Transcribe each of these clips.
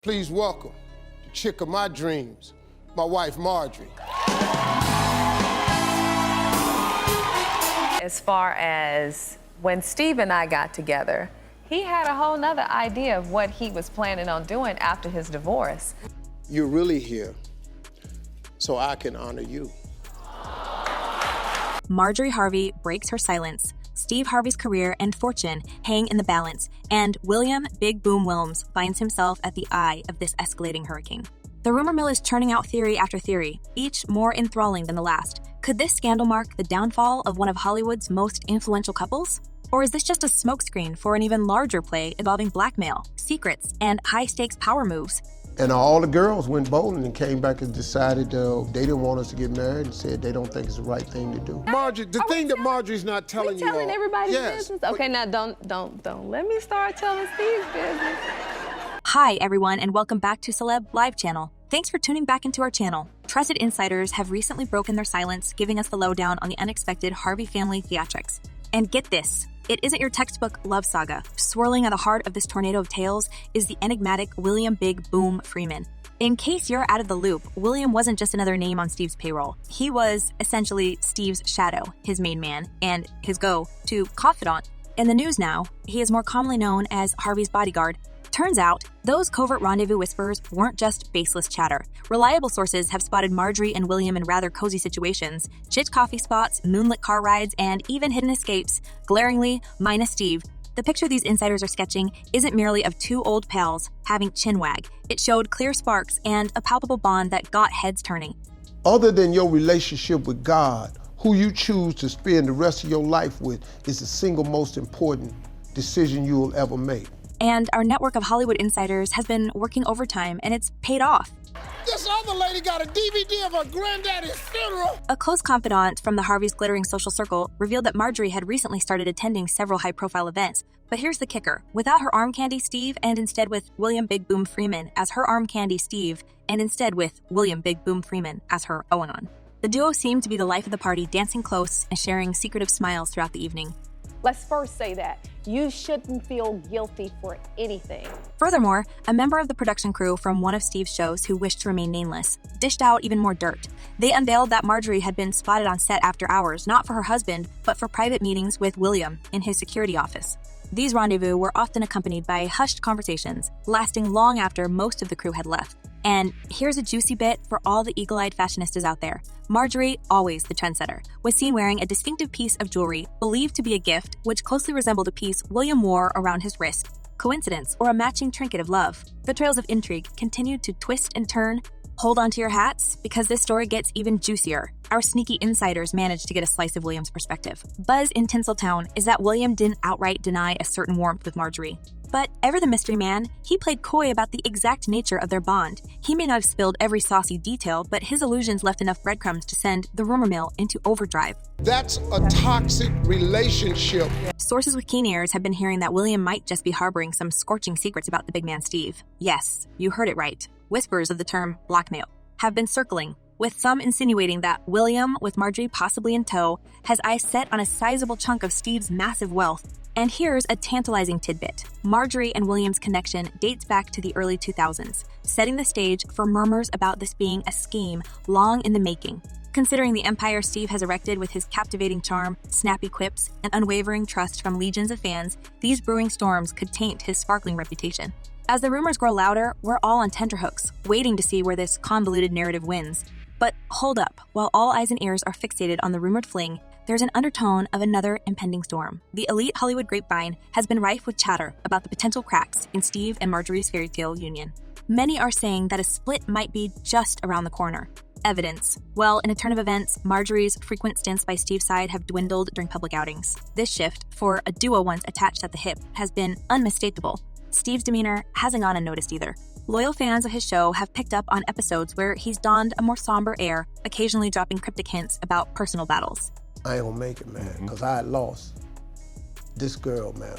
Please welcome the chick of my dreams, my wife, Marjorie. As far as when Steve and I got together, he had a whole nother idea of what he was planning on doing after his divorce. You're really here so I can honor you. Marjorie Harvey breaks her silence. Steve Harvey's career and fortune hang in the balance, and William Big Boom Wilmes finds himself at the eye of this escalating hurricane. The rumor mill is churning out theory after theory, each more enthralling than the last. Could this scandal mark the downfall of one of Hollywood's most influential couples? Or is this just a smokescreen for an even larger play involving blackmail, secrets, and high-stakes power moves? And all the girls went bowling and came back and decided they didn't want us to get married and said they don't think it's the right thing to do. Marjorie, the thing that Marjorie's not telling you all. Telling everybody's business? Okay, now don't let me start telling Steve's business. Hi, everyone, and welcome back to Celeb Live Channel. Thanks for tuning back into our channel. Trusted insiders have recently broken their silence, giving us the lowdown on the unexpected Harvey family theatrics. And get this, it isn't your textbook love saga. Swirling at the heart of this tornado of tales is the enigmatic William Big Boom Freeman. In case you're out of the loop, William wasn't just another name on Steve's payroll. He was essentially Steve's shadow, his main man, and his go-to confidant. In the news now, he is more commonly known as Harvey's bodyguard. Turns out, those covert rendezvous whispers weren't just baseless chatter. Reliable sources have spotted Marjorie and William in rather cozy situations, chit coffee spots, moonlit car rides, and even hidden escapes, glaringly minus Steve. The picture these insiders are sketching isn't merely of two old pals having chinwag. It showed clear sparks and a palpable bond that got heads turning. Other than your relationship with God, who you choose to spend the rest of your life with is the single most important decision you will ever make. And our network of Hollywood insiders has been working overtime, and it's paid off. This other lady got a DVD of her granddaddy's funeral. A close confidant from the Harveys' glittering social circle revealed that Marjorie had recently started attending several high-profile events. But here's the kicker. Without her arm candy Steve, and instead with William Big Boom Freeman as her arm candy Steve, and instead with William Big Boom Freeman as her Owanon. The duo seemed to be the life of the party, dancing close and sharing secretive smiles throughout the evening. Let's first say that you shouldn't feel guilty for anything. Furthermore, a member of the production crew from one of Steve's shows who wished to remain nameless dished out even more dirt. They unveiled that Marjorie had been spotted on set after hours, not for her husband, but for private meetings with William in his security office. These rendezvous were often accompanied by hushed conversations, lasting long after most of the crew had left. And here's a juicy bit for all the eagle-eyed fashionistas out there. Marjorie, always the trendsetter, was seen wearing a distinctive piece of jewelry believed to be a gift, which closely resembled a piece William wore around his wrist. Coincidence or a matching trinket of love? The trails of intrigue continued to twist and turn. Hold on to your hats, because this story gets even juicier. Our sneaky insiders managed to get a slice of William's perspective. Buzz in Tinseltown is that William didn't outright deny a certain warmth with Marjorie. But ever the mystery man, he played coy about the exact nature of their bond. He may not have spilled every saucy detail, but his allusions left enough breadcrumbs to send the rumor mill into overdrive. That's a toxic relationship. Sources with keen ears have been hearing that William might just be harboring some scorching secrets about the big man Steve. Yes, you heard it right. Whispers of the term blackmail have been circling, with some insinuating that William, with Marjorie possibly in tow, has eyes set on a sizable chunk of Steve's massive wealth. And here's a tantalizing tidbit. Marjorie and William's connection dates back to the early 2000s, setting the stage for murmurs about this being a scheme long in the making. Considering the empire Steve has erected with his captivating charm, snappy quips, and unwavering trust from legions of fans, these brewing storms could taint his sparkling reputation. As the rumors grow louder, we're all on tenterhooks, waiting to see where this convoluted narrative wins. But hold up, while all eyes and ears are fixated on the rumored fling, there's an undertone of another impending storm. The elite Hollywood grapevine has been rife with chatter about the potential cracks in Steve and Marjorie's fairy tale union. Many are saying that a split might be just around the corner. Evidence. Well, in a turn of events, Marjorie's frequent stints by Steve's side have dwindled during public outings. This shift, for a duo once attached at the hip, has been unmistakable. Steve's demeanor hasn't gone unnoticed either. Loyal fans of his show have picked up on episodes where he's donned a more somber air, occasionally dropping cryptic hints about personal battles. I ain't gonna make it, man, because I had lost this girl, man.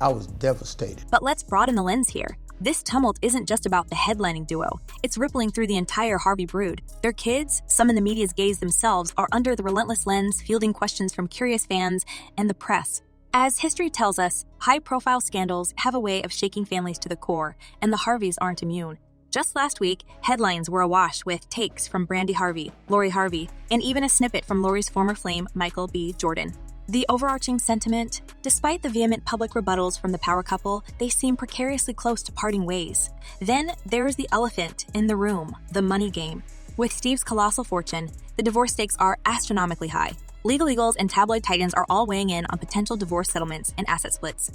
I was devastated. But let's broaden the lens here. This tumult isn't just about the headlining duo. It's rippling through the entire Harvey brood. Their kids, some in the media's gaze themselves, are under the relentless lens, fielding questions from curious fans and the press. As history tells us, high-profile scandals have a way of shaking families to the core, and the Harveys aren't immune. Just last week, headlines were awash with takes from Brandy Harvey, Lori Harvey, and even a snippet from Lori's former flame, Michael B. Jordan. The overarching sentiment, despite the vehement public rebuttals from the power couple, they seem precariously close to parting ways. Then there's the elephant in the room, the money game. With Steve's colossal fortune, the divorce stakes are astronomically high. Legal eagles and tabloid titans are all weighing in on potential divorce settlements and asset splits.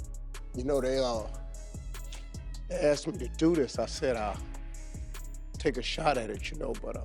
You know, they asked me to do this. I said I'll take a shot at it, but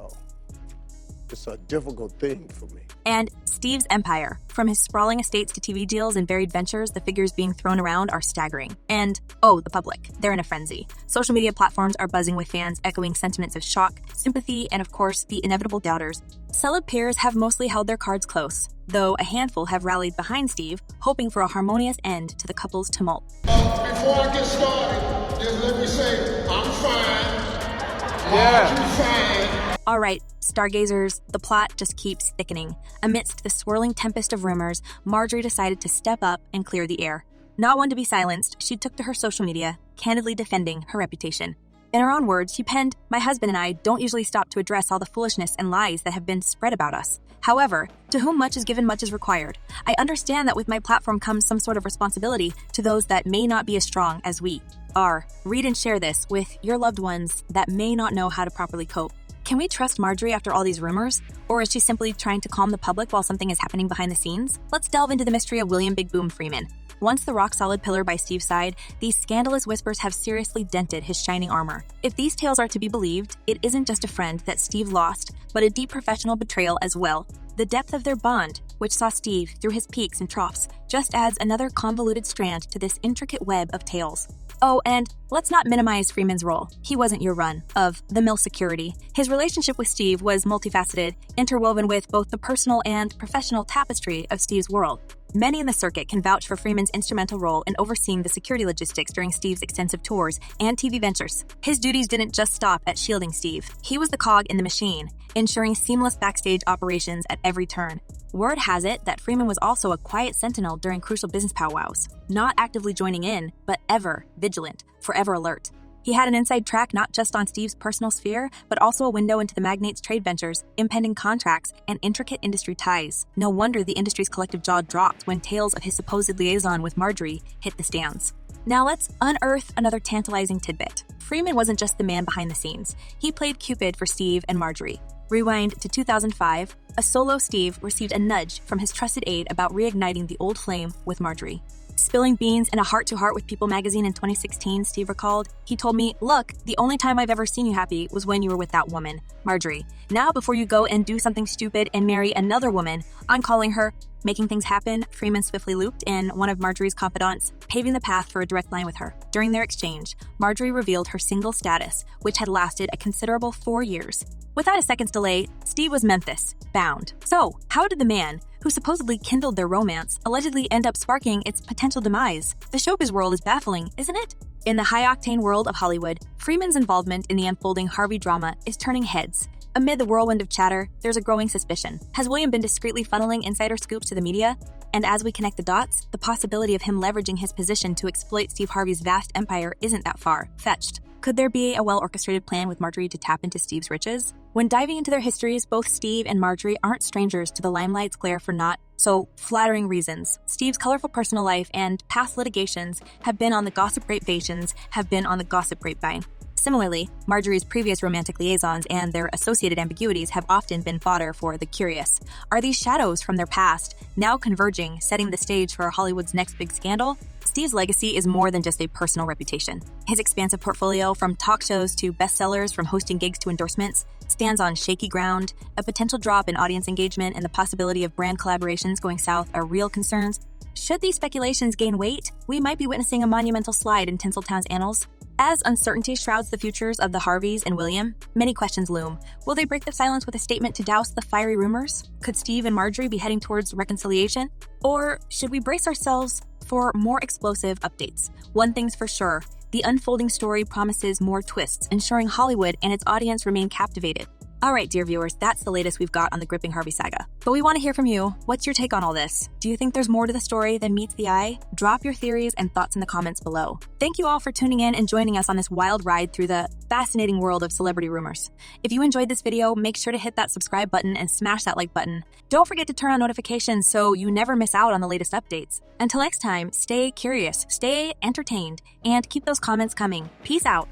it's a difficult thing for me. And Steve's empire, from his sprawling estates to TV deals and varied ventures, the figures being thrown around are staggering. And, the public, they're in a frenzy. Social media platforms are buzzing with fans echoing sentiments of shock, sympathy, and of course, the inevitable doubters. Celeb peers have mostly held their cards close, though a handful have rallied behind Steve, hoping for a harmonious end to the couple's tumult. Before I get started, just let me say, I'm fine. Yeah. Fine. All right, stargazers, the plot just keeps thickening. Amidst the swirling tempest of rumors, Marjorie decided to step up and clear the air. Not one to be silenced, she took to her social media, candidly defending her reputation. In her own words, she penned, "My husband and I don't usually stop to address all the foolishness and lies that have been spread about us. However, to whom much is given, much is required. I understand that with my platform comes some sort of responsibility to those that may not be as strong as we are. Read and share this with your loved ones that may not know how to properly cope." Can we trust Marjorie after all these rumors? Or is she simply trying to calm the public while something is happening behind the scenes? Let's delve into the mystery of William Big Boom Freeman. Once the rock-solid pillar by Steve's side, these scandalous whispers have seriously dented his shining armor. If these tales are to be believed, it isn't just a friend that Steve lost, but a deep professional betrayal as well. The depth of their bond, which saw Steve through his peaks and troughs, just adds another convoluted strand to this intricate web of tales. Oh, and let's not minimize Freeman's role. He wasn't your run of the mill security. His relationship with Steve was multifaceted, interwoven with both the personal and professional tapestry of Steve's world. Many in the circuit can vouch for Freeman's instrumental role in overseeing the security logistics during Steve's extensive tours and TV ventures. His duties didn't just stop at shielding Steve. He was the cog in the machine, ensuring seamless backstage operations at every turn. Word has it that Freeman was also a quiet sentinel during crucial business powwows, not actively joining in, but ever vigilant, forever alert. He had an inside track not just on Steve's personal sphere, but also a window into the magnate's trade ventures, impending contracts, and intricate industry ties. No wonder the industry's collective jaw dropped when tales of his supposed liaison with Marjorie hit the stands. Now let's unearth another tantalizing tidbit. Freeman wasn't just the man behind the scenes. He played Cupid for Steve and Marjorie. Rewind to 2005, a solo Steve received a nudge from his trusted aide about reigniting the old flame with Marjorie. Spilling beans in a heart-to-heart with People magazine in 2016, Steve recalled, "He told me, 'Look, the only time I've ever seen you happy was when you were with that woman, Marjorie. Now, before you go and do something stupid and marry another woman, I'm calling her.'" Making things happen, Freeman swiftly looped in one of Marjorie's confidants, paving the path for a direct line with her. During their exchange, Marjorie revealed her single status, which had lasted a considerable 4 years. Without a second's delay, Steve was Memphis, bound. So, how did the man, who supposedly kindled their romance, allegedly end up sparking its potential demise? The showbiz world is baffling, isn't it? In the high-octane world of Hollywood, Freeman's involvement in the unfolding Harvey drama is turning heads. Amid the whirlwind of chatter, there's a growing suspicion. Has William been discreetly funneling insider scoops to the media? And as we connect the dots, the possibility of him leveraging his position to exploit Steve Harvey's vast empire isn't that far-fetched. Could there be a well-orchestrated plan with Marjorie to tap into Steve's riches? When diving into their histories, both Steve and Marjorie aren't strangers to the limelight's glare for not so flattering reasons. Steve's colorful personal life and past litigations have been on the gossip grapevine. Similarly, Marjorie's previous romantic liaisons and their associated ambiguities have often been fodder for the curious. Are these shadows from their past now converging, setting the stage for Hollywood's next big scandal? Steve's legacy is more than just a personal reputation. His expansive portfolio, from talk shows to bestsellers, from hosting gigs to endorsements, stands on shaky ground. A potential drop in audience engagement and the possibility of brand collaborations going south are real concerns. Should these speculations gain weight, we might be witnessing a monumental slide in Tinseltown's annals. As uncertainty shrouds the futures of the Harveys and William, many questions loom. Will they break the silence with a statement to douse the fiery rumors? Could Steve and Marjorie be heading towards reconciliation? Or should we brace ourselves for more explosive updates? One thing's for sure, the unfolding story promises more twists, ensuring Hollywood and its audience remain captivated. All right, dear viewers, that's the latest we've got on the gripping Harvey saga. But we want to hear from you. What's your take on all this? Do you think there's more to the story than meets the eye? Drop your theories and thoughts in the comments below. Thank you all for tuning in and joining us on this wild ride through the fascinating world of celebrity rumors. If you enjoyed this video, make sure to hit that subscribe button and smash that like button. Don't forget to turn on notifications so you never miss out on the latest updates. Until next time, stay curious, stay entertained, and keep those comments coming. Peace out.